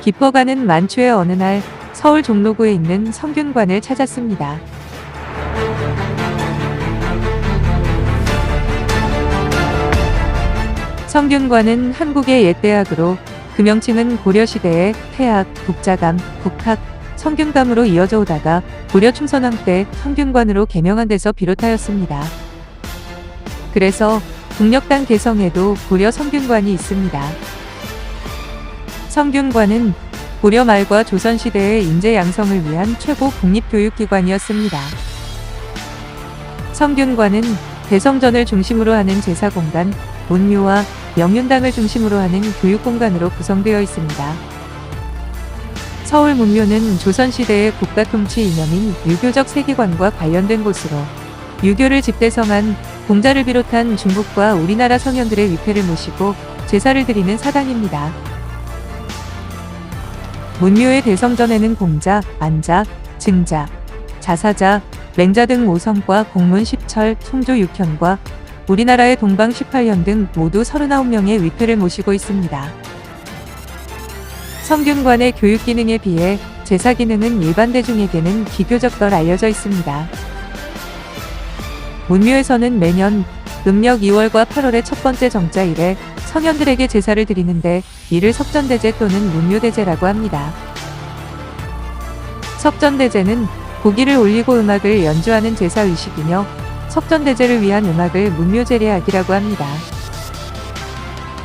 깊어가는 만추의 어느 날 서울 종로구에 있는 성균관을 찾았습니다. 성균관은 한국의 옛 대학으로 그 명칭은 고려시대의 태학, 국자감, 국학, 성균감으로 이어져 오다가 고려 충선왕 때 성균관으로 개명한 데서 비롯하였습니다. 그래서 국력당 개성에도 고려 성균관이 있습니다. 성균관은 고려 말과 조선시대의 인재 양성을 위한 최고 국립교육기관이었습니다. 성균관은 대성전을 중심으로 하는 제사공간, 문묘와 명륜당을 중심으로 하는 교육공간으로 구성되어 있습니다. 서울 문묘는 조선시대의 국가통치 이념인 유교적 세계관과 관련된 곳으로 유교를 집대성한 공자를 비롯한 중국과 우리나라 성현들의 위패를 모시고 제사를 드리는 사당입니다. 문묘의 대성전에는 공자, 안자, 증자, 자사자, 맹자 등 5성과 공문 10철, 송조 6현과 우리나라의 동방 18현 등 모두 39명의 위패를 모시고 있습니다. 성균관의 교육 기능에 비해 제사 기능은 일반 대중에게는 비교적 덜 알려져 있습니다. 문묘에서는 매년 음력 2월과 8월의 첫 번째 정자일에 성현들에게 제사를 드리는데 이를 석전대제 또는 문묘대제라고 합니다. 석전대제는 고기를 올리고 음악을 연주하는 제사의식이며 석전대제를 위한 음악을 문묘제례악이라고 합니다.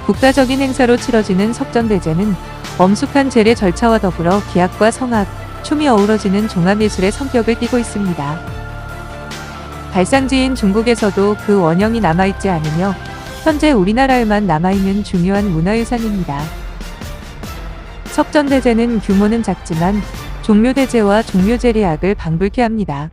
국가적인 행사로 치러지는 석전대제는 엄숙한 제례 절차와 더불어 기악과 성악, 춤이 어우러지는 종합예술의 성격을 띠고 있습니다. 발상지인 중국에서도 그 원형이 남아있지 않으며 현재 우리나라에만 남아있는 중요한 문화유산입니다. 석전대제는 규모는 작지만 종묘대제와 종묘제례악을 방불케 합니다.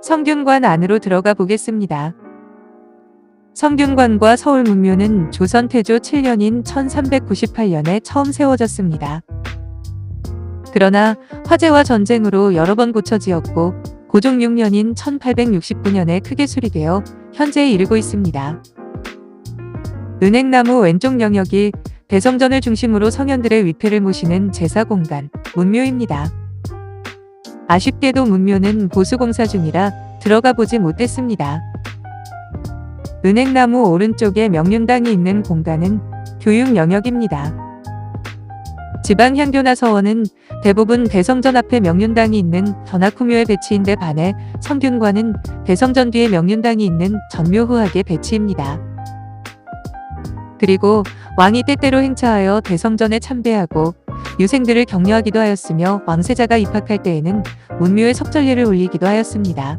성균관 안으로 들어가 보겠습니다. 성균관과 서울문묘는 조선 태조 7년인 1398년에 처음 세워졌습니다. 그러나 화재와 전쟁으로 여러 번 고쳐지었고 고종 6년인 1869년에 크게 수리되어 현재에 이르고 있습니다. 은행나무 왼쪽 영역이 대성전을 중심으로 성현들의 위패를 모시는 제사공간, 문묘입니다. 아쉽게도 문묘는 보수공사 중이라 들어가 보지 못했습니다. 은행나무 오른쪽에 명륜당이 있는 공간은 교육 영역입니다. 지방향교나 서원은 대부분 대성전 앞에 명륜당이 있는 전학후묘의 배치인데 반해 성균관은 대성전 뒤에 명륜당이 있는 전묘후학의 배치입니다. 그리고 왕이 때때로 행차하여 대성전에 참배하고 유생들을 격려하기도 하였으며 왕세자가 입학할 때에는 문묘에 석전례를 올리기도 하였습니다.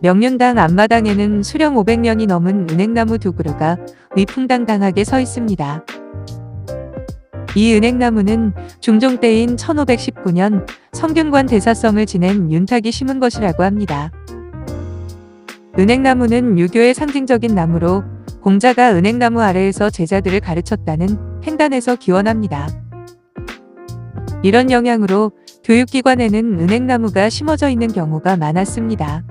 명륜당 앞마당에는 수령 500년이 넘은 은행나무 두 그루가 위풍당당하게 서 있습니다. 이 은행나무는 중종 때인 1519년 성균관 대사성을 지낸 윤탁이 심은 것이라고 합니다. 은행나무는 유교의 상징적인 나무로 공자가 은행나무 아래에서 제자들을 가르쳤다는 횡단에서 기원합니다. 이런 영향으로 교육기관에는 은행나무가 심어져 있는 경우가 많았습니다.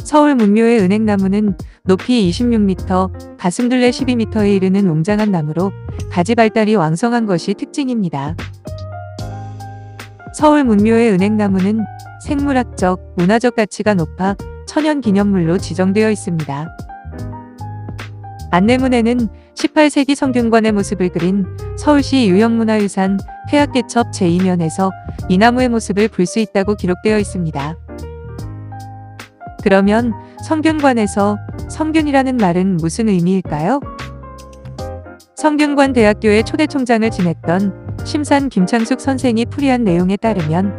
서울 문묘의 은행나무는 높이 26m, 가슴둘레 12m에 이르는 웅장한 나무로 가지 발달이 왕성한 것이 특징입니다. 서울 문묘의 은행나무는 생물학적, 문화적 가치가 높아 천연기념물로 지정되어 있습니다. 안내문에는 18세기 성균관의 모습을 그린 서울시 유형문화유산 폐학개첩 제2면에서 이 나무의 모습을 볼 수 있다고 기록되어 있습니다. 그러면 성균관에서 성균이라는 말은 무슨 의미일까요? 성균관 대학교의 초대 총장을 지냈던 심산 김창숙 선생이 풀이한 내용에 따르면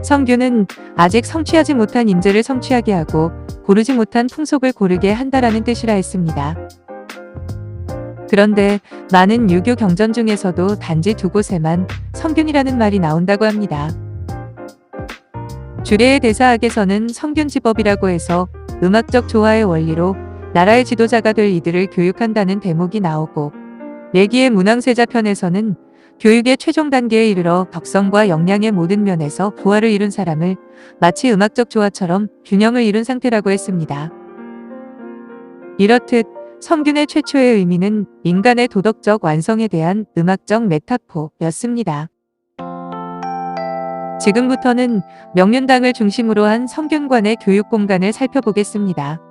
성균은 아직 성취하지 못한 인재를 성취하게 하고 고르지 못한 풍속을 고르게 한다라는 뜻이라 했습니다. 그런데 많은 유교 경전 중에서도 단지 두 곳에만 성균이라는 말이 나온다고 합니다. 주례의 대사학에서는 성균지법이라고 해서 음악적 조화의 원리로 나라의 지도자가 될 이들을 교육한다는 대목이 나오고 내기의 문왕세자 편에서는 교육의 최종 단계에 이르러 덕성과 역량의 모든 면에서 부활을 이룬 사람을 마치 음악적 조화처럼 균형을 이룬 상태라고 했습니다. 이렇듯 성균의 최초의 의미는 인간의 도덕적 완성에 대한 음악적 메타포였습니다. 지금부터는 명륜당을 중심으로 한 성균관의 교육 공간을 살펴보겠습니다.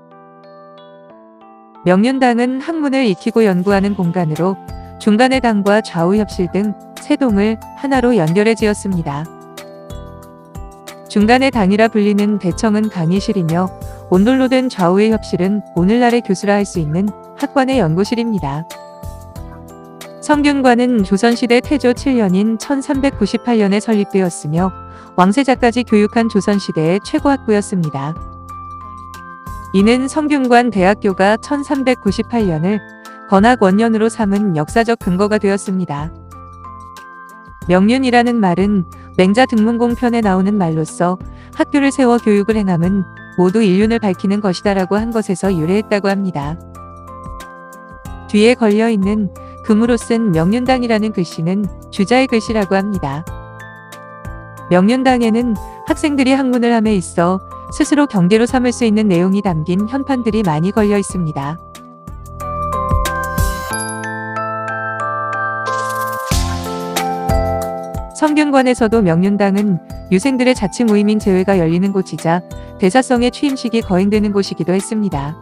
명륜당은 학문을 익히고 연구하는 공간으로 중간의 당과 좌우 협실 등 세 동을 하나로 연결해 지었습니다. 중간의 당이라 불리는 대청은 강의실이며 온돌로 된 좌우의 협실은 오늘날의 교수라 할 수 있는 학관의 연구실입니다. 성균관은 조선시대 태조 7년인 1398년에 설립되었으며 왕세자까지 교육한 조선시대의 최고 학부였습니다. 이는 성균관 대학교가 1398년을 건학원년으로 삼은 역사적 근거가 되었습니다. 명륜이라는 말은 맹자등문공편에 나오는 말로써 학교를 세워 교육을 행함은 모두 인륜을 밝히는 것이다라고 한 것에서 유래했다고 합니다. 뒤에 걸려있는 금으로 쓴 명륜당이라는 글씨는 주자의 글씨라고 합니다. 명륜당에는 학생들이 학문을 함에 있어 스스로 경계로 삼을 수 있는 내용이 담긴 현판들이 많이 걸려 있습니다. 성균관에서도 명륜당은 유생들의 자치 모임인 제회가 열리는 곳이자 대사성의 취임식이 거행되는 곳이기도 했습니다.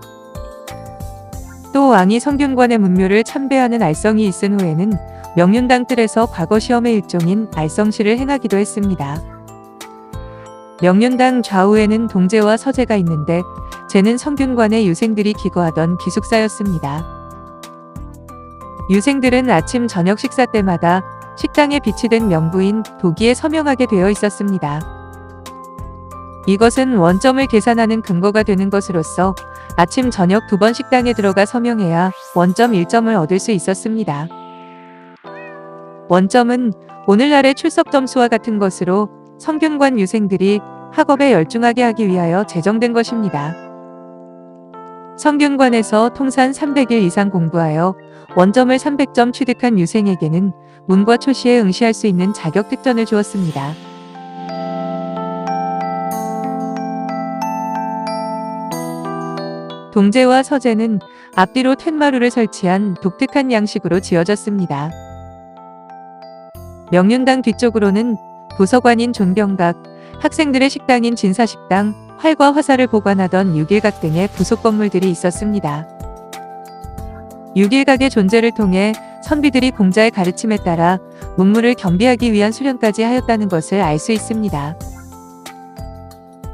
또 왕이 성균관의 문묘를 참배하는 알성이 있은 후에는 명륜당 뜰에서 과거 시험의 일종인 알성시를 행하기도 했습니다. 명륜당 좌우에는 동제와 서제가 있는데 제는 성균관의 유생들이 기거하던 기숙사였습니다. 유생들은 아침 저녁 식사 때마다 식당에 비치된 명부인 도기에 서명하게 되어 있었습니다. 이것은 원점을 계산하는 근거가 되는 것으로서 아침 저녁 2번 식당에 들어가 서명해야 원점 1점을 얻을 수 있었습니다. 원점은 오늘날의 출석 점수와 같은 것으로 성균관 유생들이 학업에 열중하게 하기 위하여 제정된 것입니다. 성균관에서 통산 300일 이상 공부하여 원점을 300점 취득한 유생에게는 문과 초시에 응시할 수 있는 자격 특전을 주었습니다. 동제와 서제는 앞뒤로 툇마루를 설치한 독특한 양식으로 지어졌습니다. 명륜당 뒤쪽으로는 도서관인 존병각, 학생들의 식당인 진사식당, 활과 화살을 보관하던 육일각 등의 부속 건물들이 있었습니다. 육일각의 존재를 통해 선비들이 공자의 가르침에 따라 문무를 겸비하기 위한 수련까지 하였다는 것을 알 수 있습니다.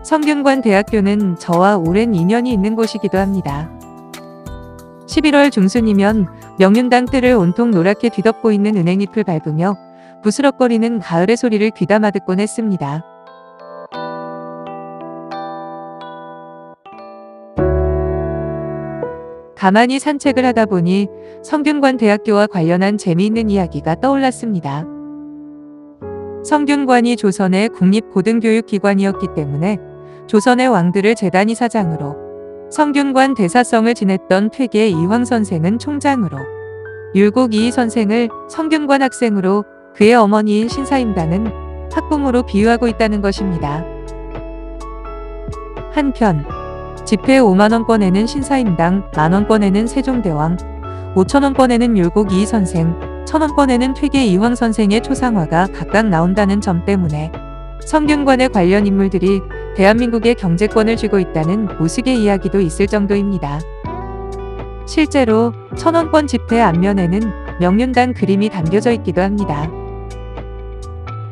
성균관 대학교는 저와 오랜 인연이 있는 곳이기도 합니다. 11월 중순이면 명륜당 뜰을 온통 노랗게 뒤덮고 있는 은행잎을 밟으며 부스럭거리는 가을의 소리를 귀담아 듣곤 했습니다. 가만히 산책을 하다 보니 성균관 대학교와 관련한 재미있는 이야기가 떠올랐습니다. 성균관이 조선의 국립고등교육기관이었기 때문에 조선의 왕들을 재단이 사장으로, 성균관 대사성을 지냈던 퇴계 이황 선생은 총장으로, 율곡 이희 선생을 성균관 학생으로 그의 어머니인 신사임당은 학부모로 비유하고 있다는 것입니다. 한편 지폐 5만원권에는 신사임당, 만원권에는 세종대왕, 5천원권에는 율곡 이희 선생, 1,000원권에는 퇴계 이황 선생의 초상화가 각각 나온다는 점 때문에 성균관의 관련 인물들이 대한민국의 경제권을 쥐고 있다는 우스개 이야기도 있을 정도입니다. 실제로 1,000원권 지폐 앞면에는 명륜당 그림이 담겨져 있기도 합니다.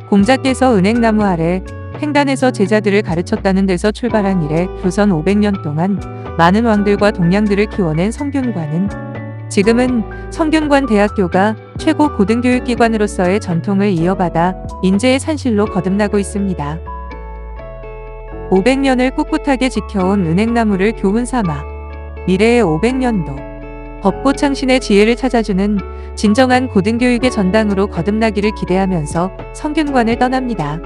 공자께서 은행나무 아래 횡단에서 제자들을 가르쳤다는 데서 출발한 이래 조선 500년 동안 많은 왕들과 동량들을 키워낸 성균관은 지금은 성균관 대학교가 최고 고등교육기관으로서의 전통을 이어받아 인재의 산실로 거듭나고 있습니다. 500년을 꿋꿋하게 지켜온 은행나무를 교훈 삼아 미래의 500년도 법고창신의 지혜를 찾아주는 진정한 고등교육의 전당으로 거듭나기를 기대하면서 성균관을 떠납니다.